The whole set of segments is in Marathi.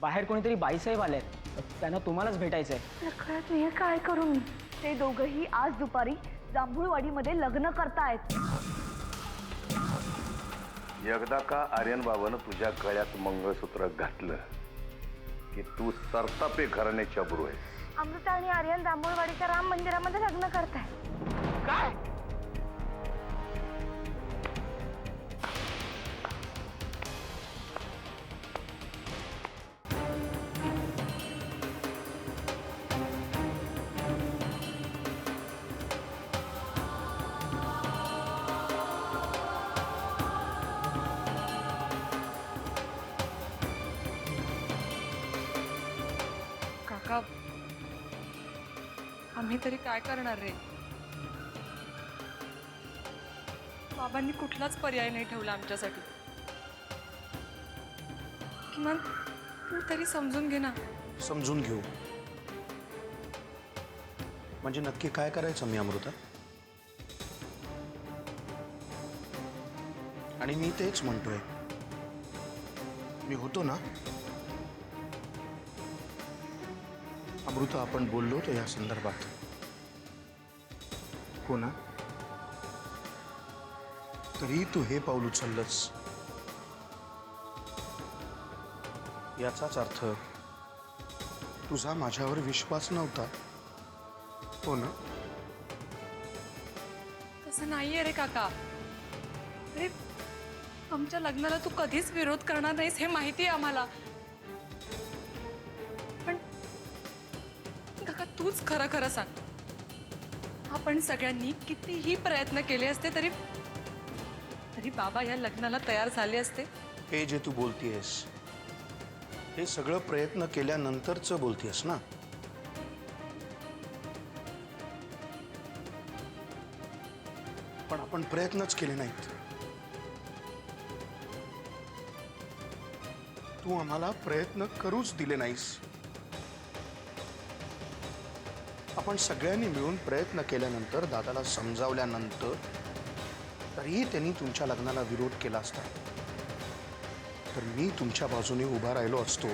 बाहेर कोणीतरी बाईसाहेब आलेत, त्यांना तुम्हालाच भेटायचंय. कळत नाही काय करू मी. ते दोघंही आज दुपारी जांभूळवाडीमध्ये लग्न करतायत. एकदा का आर्यन बाबानं तुझ्या गळ्यात मंगळसूत्र घातलं की तू सरतापे घराण्याची अब्रू आहेस. अमृता आणि आर्यन जांभूळवाडीच्या राम मंदिरामध्ये लग्न करताय. काय? काका, आम्ही तरी काय करणार रे. बाबांनी कुठलाच पर्याय नाही ठेवला आमच्यासाठी. किमान तू तरी समजून घे ना. समजून घेऊ म्हणजे नक्की काय करायचं मी अमृता? आणि मी तेच म्हणतोय, मी होतो ना अमृता, आपण बोललो होतो या संदर्भात, हो ना? तरी तू हे पाऊल उचललंस याचाच अर्थ तुझा माझ्यावर विश्वास नव्हता, हो ना? तसं नाहीये रे काका. अरे आमच्या लग्नाला तू कधीच विरोध करणार नाहीस हे माहिती आहे आम्हाला. पण काका तूच खरं खरं सांग, आपण सगळ्यांनी कितीही प्रयत्न केले असते तरी बाबा या लग्नाला तयार झाले असते? हे जे तू बोलतीयस हे सगळं प्रयत्न केल्यानंतरच बोलतीयस ना? पण आपण प्रयत्नच केले नाहीत. तू आम्हाला प्रयत्न करूच दिले नाहीस. आपण सगळ्यांनी मिळून प्रयत्न केल्यानंतर, दादाला समजावल्यानंतर तरीही त्यांनी तुमच्या लग्नाला विरोध केला असता तर मी तुमच्या बाजूने उभा राहिलो असतो.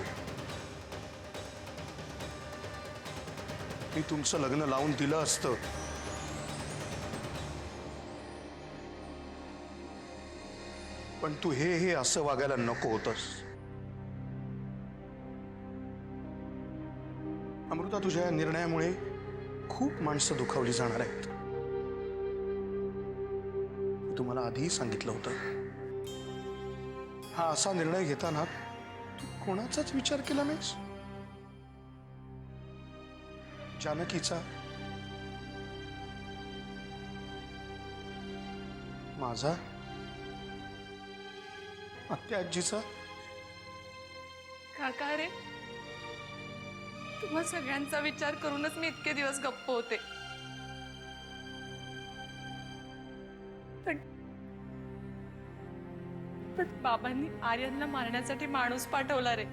मी तुमचं लग्न लावून दिलं असतं. पण तू हे असं वागायला नको होतंस. अमृता, तुझ्या या निर्णयामुळे खूप माणसं दुखावली जाणार आहेत. मी तुम्हाला आधीही सांगितलं होतं, हा असा निर्णय घेताना तू कोणाचाच विचार केला नाहीस? जानकीचा, माझा, आत्या आजीचा. काका रे, तुम्हा सगळ्यांचा विचार करूनच मी इतके दिवस गप्प होते. पण बाबांनी आर्यनला मारण्यासाठी माणूस पाठवला रे.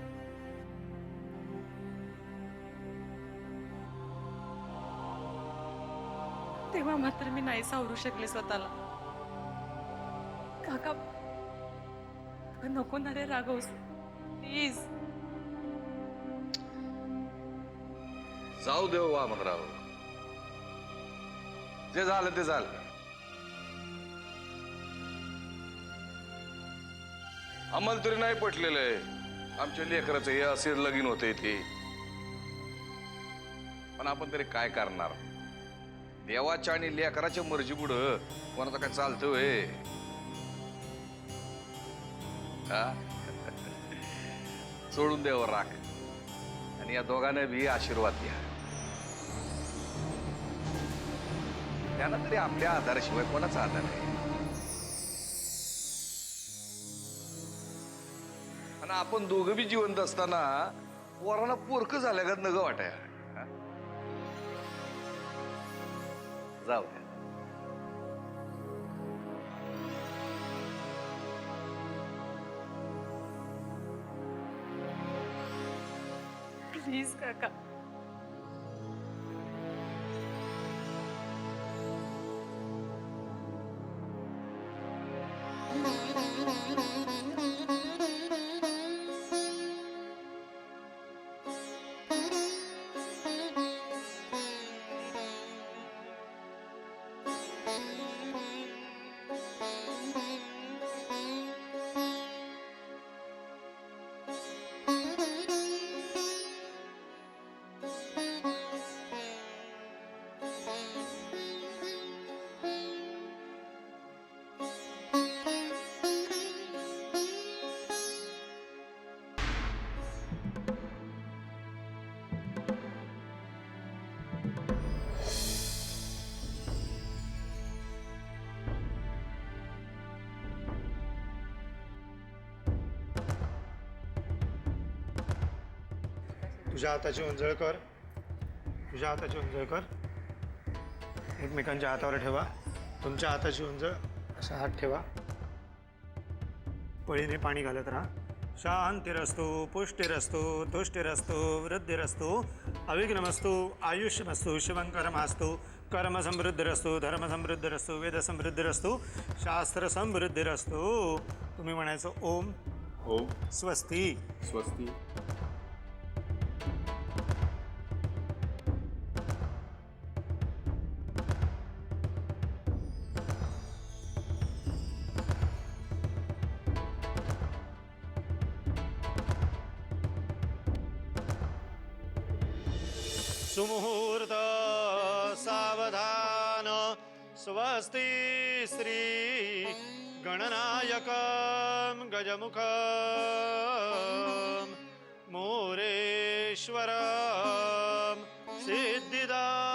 तेव्हा मात्र मी नाही सावरू शकले स्वतःला. काका नको ना रे रागवस, प्लीज. जाऊ देव वामनराव, जे झालं ते झालं. आम्हाला तरी नाही पटलेलं आहे आमच्या लेकराचं हे असे लगीन होते ते. पण आपण तरी काय करणार? देवाच्या आणि लेकराच्या मर्जी पुढं कोणाचं काय चालतं होय? सोडून देवर राख आणि या दोघांना बी आशीर्वाद द्या. त्यांना तरी आपल्या आधाराशिवाय कोणाचा आधार आहे? आणि आपण दोघं बी जिवंत असताना पोरांना पोरकं झाल्या का नग वाटाय. जाऊ द्या. प्लीज काका. तुझ्या हाताची उंजळ कर. तुझ्या हाताची उंजळ कर. एकमेकांच्या हातावर ठेवा. तुमच्या हाताची उंजळ असा हात ठेवा. पळीने पाणी घालत राहा. शांतिरस्तु पुष्टिरस्तु तुष्टिरस्तु वृद्धिरस्तु अविघ्नमस्तु आयुष्यमस्तु शिवंकरमास्तु कर्म समृद्धिरस्तु धर्म समृद्धिरस्तु वेद समृद्धिरस्तु शास्त्र समृद्धिरस्तु. तुम्ही म्हणायचं ओम ओम स्वस्ती. स्वस्ती. सुमुहूर्त सावधान स्वस्ति श्री गणनायकं गजमुखं मोरेश्वरं सिद्धिदं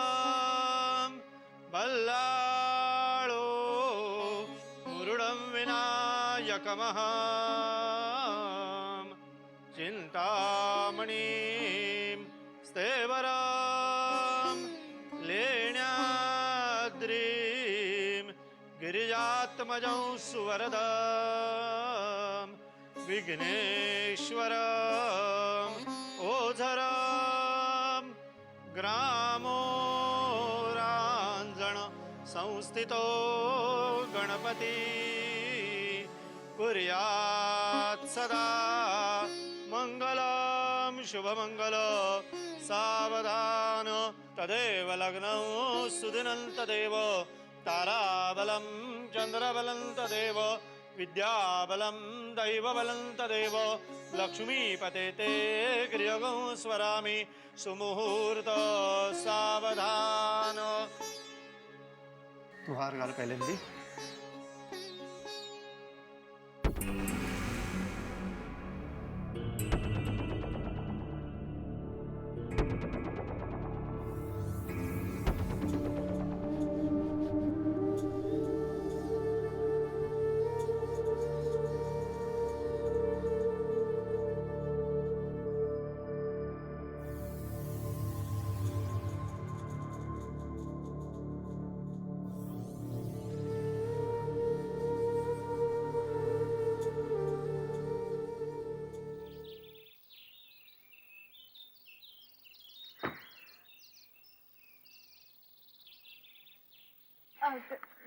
बल्लाळो मुरुडं विनायकमहं चिन्तामणिं स्थेवरं लेण्याद्रिं गिरिजात्मजं सुवरदं विघ्नेश्वरं ओझरं ग्रामोराञ्जन संस्थितो गणपति कुर्यात् सदा मङ्गलं शुभमङ्गल. सावधान तदेव लग्नं सुदिनं तदेव ताराबलं चन्द्रबलं तदेव विद्याबलं दैवबलं तदेव लक्ष्मीपते ते गृहं स्वरामि. सुमुहूर्त सावधान. तू हार घाल पहिल्यांदी.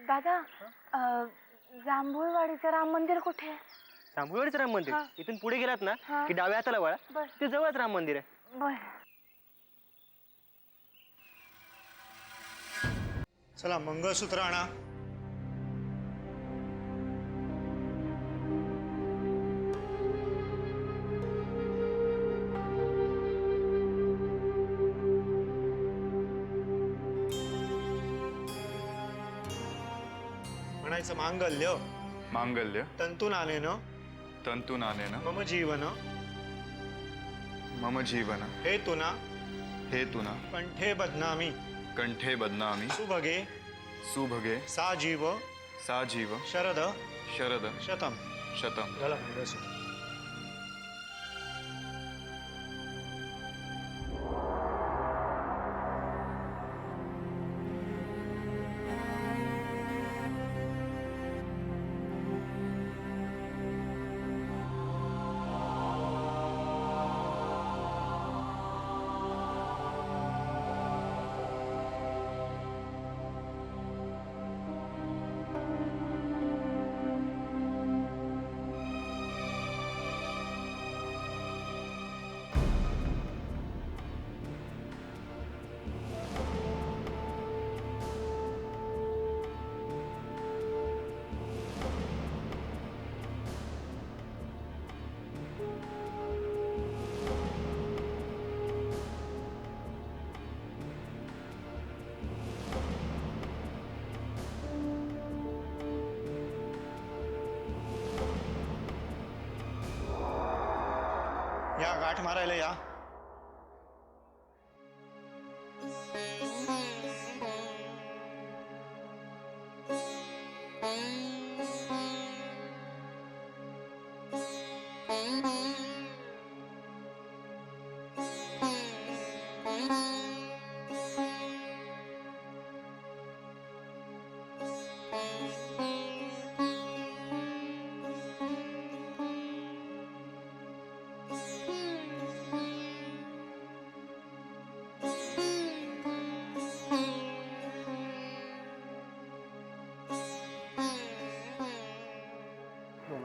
दादा जांभूळवाडीचं राम मंदिर कुठे आहे? जांभूळवाडीचं राम मंदिर इथून पुढे गेलात ना की डाव्या हाताला वळा. बर. ते जवळच राम मंदिर आहे. बर. चला मंगळसूत्र आणा. म्हणायचं मांगल्य मांगल्य तंतुनानेन तंतुनानेन मम जीवन मम जीवन हेतुना हेतुना कंठे बध्नामि कंठे बध्नामि सुभगे सुभगे साजीव साजीव शरद शरद शतम. शतम. झाला मंगळसूत्र. या गाठ मारायला या.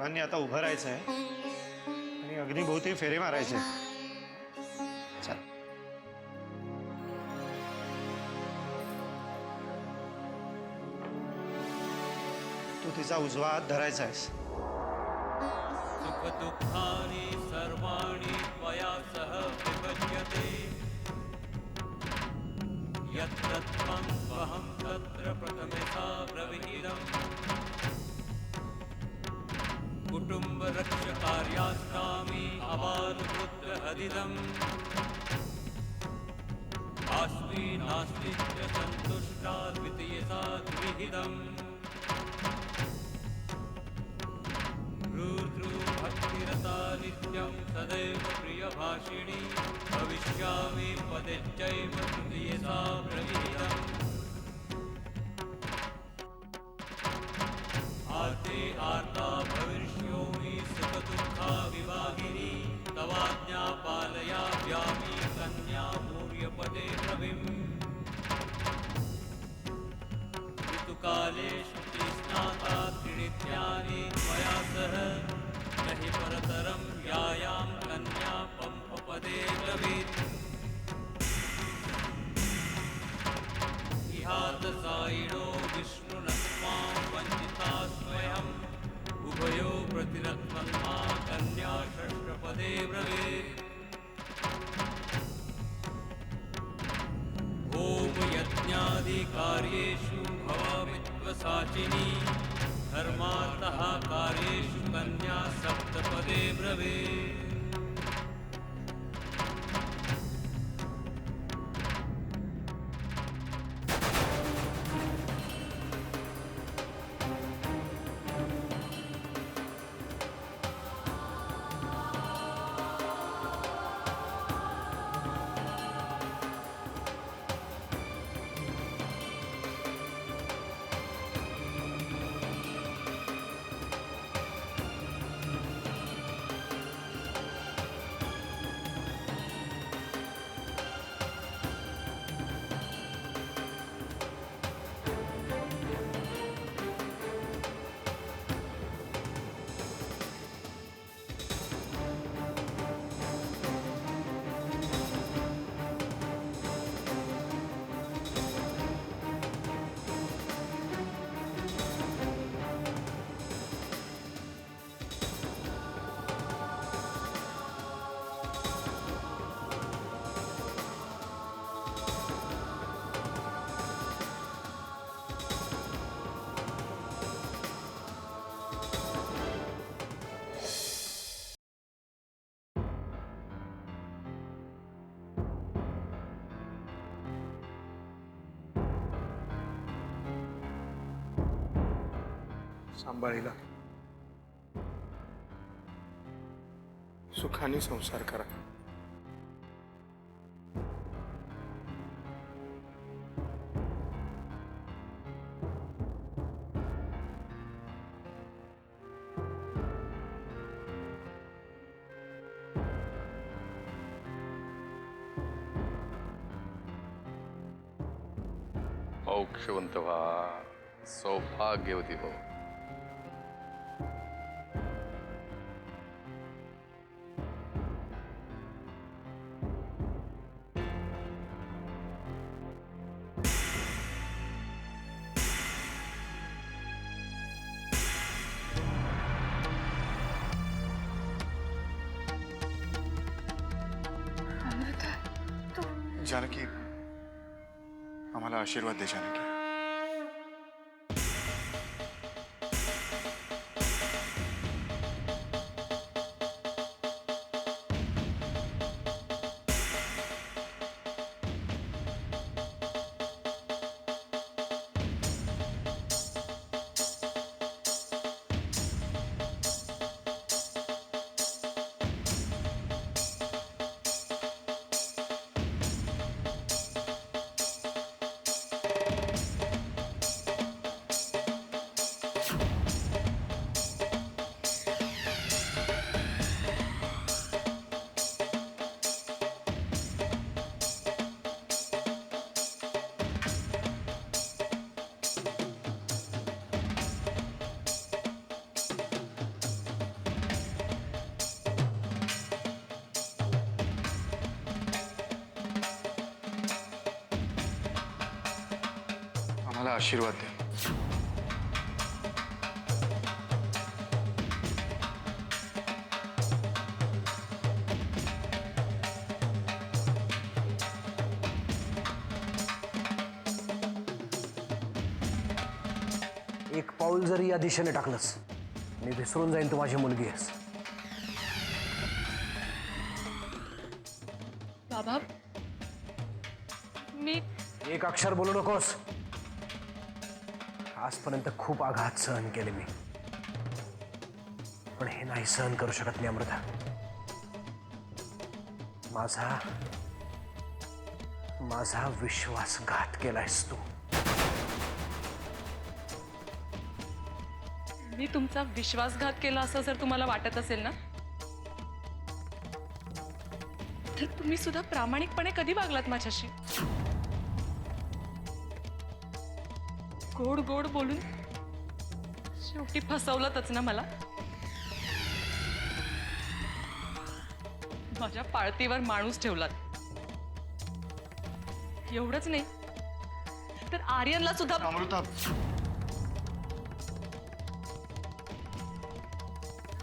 दोघांनी आता उभं राहायचं आहे आणि अग्निभोवती फेरे मारायचे. चल. तू तिचा उजवा हात धरायचा आहेस. सुखदुःखानि सर्वाणि त्वया सह विभज्यते यत्र त्वं स्वहं तत्र प्रथमता ब्रवीदम् कुटुम्बरक्षकार्यास्तामि अबालपुत्रहदिदम् अस्मि नास्ति च सन्तुष्टा द्वितीयसा द्विहिदम् भक्तिरता नित्यं सदैव प्रियभाषिणी भविष्यामि पदेच्चैव तृतीयसा ब्रवीदम् आर्ते आर्ता भविष्योमि सुखदुःखा विवाहिनी तवाज्ञा पालयाम्यामि कन्या मूर्यपदे रविम् ऋतुकालेषु स्नाता त्रिनित्यानि त्वया सह न हि परतरं यायां कन्या पम्पपदे ब्रवीत् इहादसायिनो विष्णुनस्मां वञ्चिता स्वयम् उभयो प्रतिरत्मन्मा कन्या षष्ठपदे ब्रवीत् होमयज्ञादिकार्येषु भवामि त्वसाचिनी धर्मार्थः कार्येषु कन्या सप्तपदे ब्रवीत् सांभाळीला सुखाने संसार करा. औक्षवंत व्हा, सौभाग्यवती हो. जानकी, आम्हाला आशीर्वाद दे जानकी. मला आशीर्वाद द्या. एक पाऊल जरी या दिशेने टाकलंस मी विसरून जाईन तू माझी मुलगी आहेस. बाबा मी एक अक्षर बोलू नकोस. आजपर्यंत खूप आघात सहन केले मी, पण हे नाही सहन करू शकत मी अमृता. माझा विश्वासघात केलायस तू. मी तुमचा विश्वासघात केला असं जर तुम्हाला वाटत असेल ना, तर तुम्ही सुद्धा प्रामाणिकपणे कधी वागलात माझ्याशी. गोड गोड बोलून शेवटी फसवलंच ना मला. माझ्या पाळतीवर माणूस ठेवलात. एवढंच नाही तर आर्यनला सुद्धा. अमृता,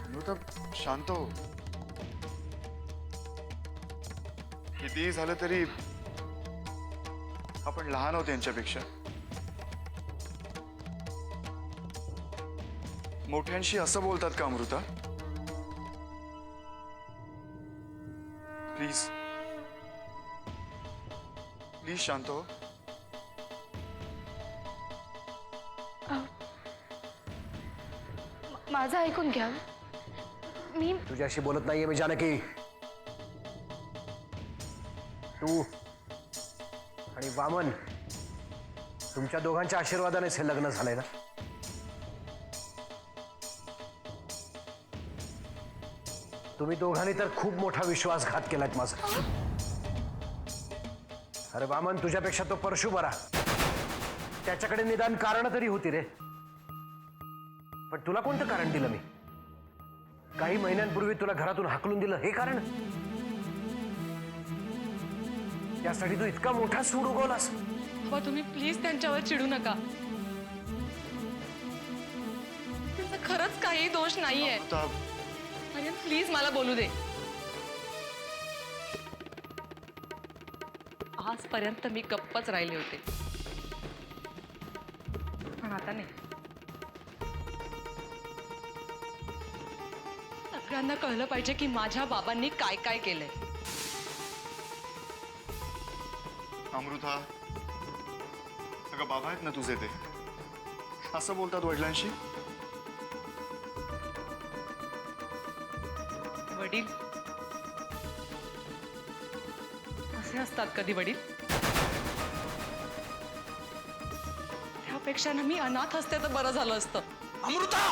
अमृता शांत हो. कितीही झालं तरी आपण लहान आहोत यांच्यापेक्षा. मोठ्यांशी असं बोलतात का अमृता? प्लीज प्लीज शांत हो. माझं ऐकून घ्या. मी तुझ्याशी बोलत नाहीये मी जानकी. तू आणि वामन तुमच्या दोघांच्या आशीर्वादानेच हे लग्न झालंय ना. तुम्ही दोघांनी तर खूप मोठा विश्वासघात केलात माझा. अरे वामन, तुझ्यापेक्षा तो परशु बरा. त्याच्याकडे निदान कारण तरी होती रे. पण तुला कोणतं कारण दिलं मी? काही महिन्यांपूर्वी तुला घरातून हाकलून दिलं हे कारण? त्यासाठी तू इतका मोठा सूड उगवलास? बाबा तुम्ही प्लीज त्यांच्यावर चिडू नका. त्यांचा खरंच काही दोष नाहीये. अमृता, आर्यन प्लीज मला बोलू दे. आजपर्यंत मी गप्पच राहिले होते, पण आता नाही. सगळ्यांना कळलं पाहिजे की माझ्या बाबांनी काय काय केलंय. अमृता, अगं बाबा आहेत ना तुझे, ते असं बोलतात वडिलांशी? वडील असे असतात कधी वडील? त्यापेक्षा ना मी अनाथ असते तर बरं झालं असतं. अमृता!